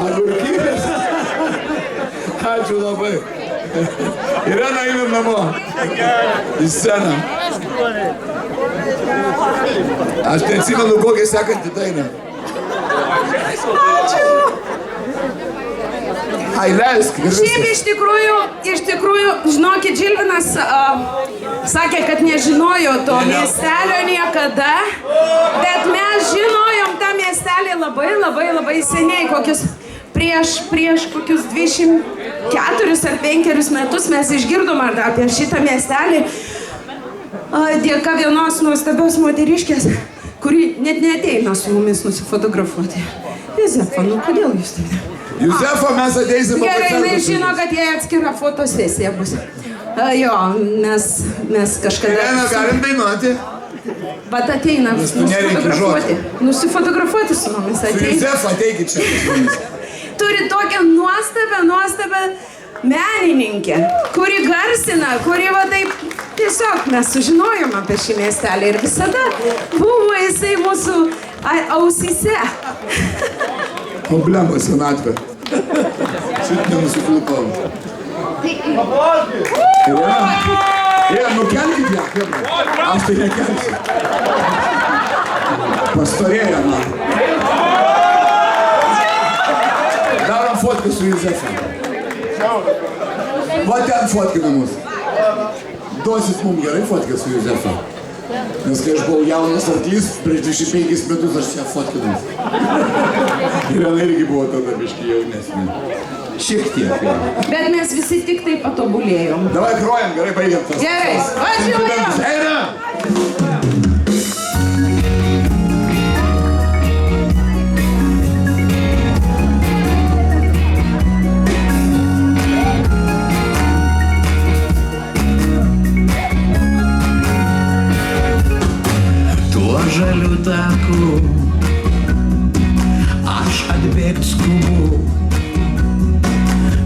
Agurkybės? Ačiū labai. Irena, einam namo. Į sceną. Aš tai atsimenu, kokią sekantį dainą. Ai, leisk. Šiaip iš tikrųjų, žinokit, Žilvinas sakė, kad nežinojo to miestelio niekada, bet mes žinojom tą miestelį labai seniai, prieš kokius 24 ar 5 metus mes išgirdom apie šitą miestelį dėka vienos nuostabios moteriškės, kuri net neateina su mumis nusifotografuoti. Juzefa, nu kodėl jūs taip? Juzefa, mes ateisim. Gerai, jinai žino, kad jai atskira fotosesija bus. Jo, mes kažkada... Irena, galim dainuoti? Bet ateina nusifotografuoti su mumis. Su Juzefa ateikit čia. Turi tokią nuostabią menininkę, kuri garsina, kuri va taip tiesiog mes sužinojom apie šį miestelį ir visada buvo jisai mūsų ausyse. Problema senatvė. Šit nenusiklupau. Irena, nukelkit ją, Irena. Aš tai nekelsiu. Pastorėja man. Darom fotkę su Juzefa. Va ten fotkina mus. Duosit mums gerai fotkę su Juzefa. Nes kai aš buvau jaunas arklys, prieš 25 metus aš ją fotkinau. Irena irgi buvo tada biški jaunesnė. Šiek tiek. Bet mes visi tik taip patobulėjom. Davai grojam, gerai baigiam tas. Gerai, važiuojam. Eina! Žaliu taku aš atbėgt skubu,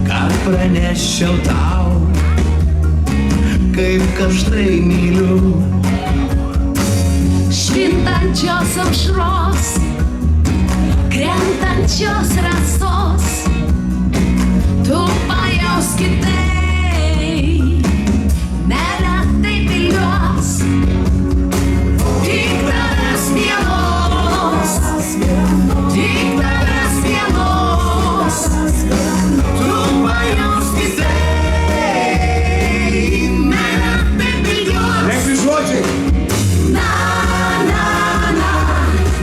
kad praneščiau tau, kaip karštai myliu. Švintančios aušros, krentančios rasos, tu pajaus kitaip, meilę taip ilios. Tik tavęs vienos, tu pajaus kitaip, meilę taip ilios. Lengvi žodžiai. Na, na, na,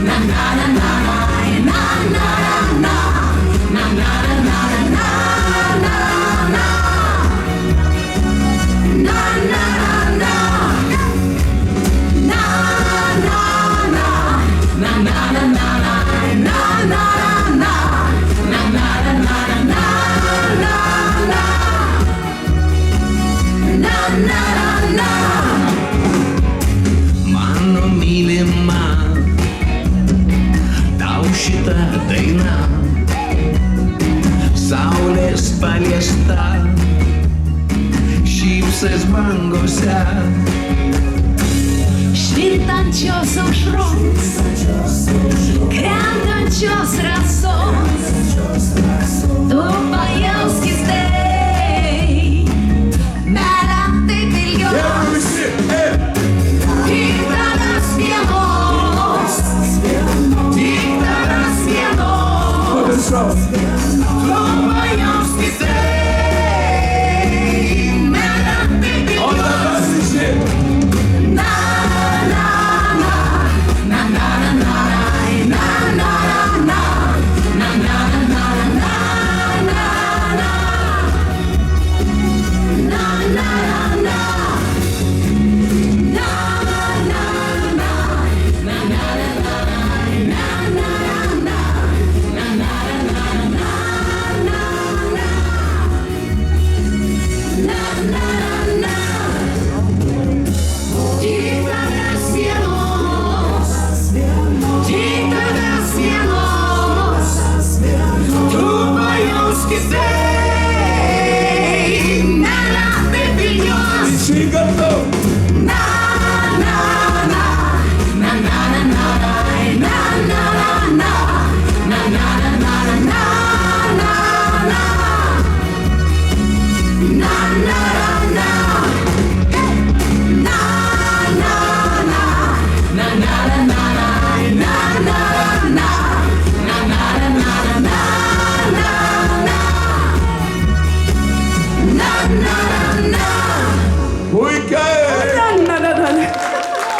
na, na, na, na, na, na, na, na, na, na, na, na, na. Mano mylima, tau šitą dainą, saulės paliesta, šypsais bangose. Švintančios aušros, krentančios rasos, tu pajaus kitaip, meilę taip ilgios. Tik tavęs vienos, tu pajaus kitaip.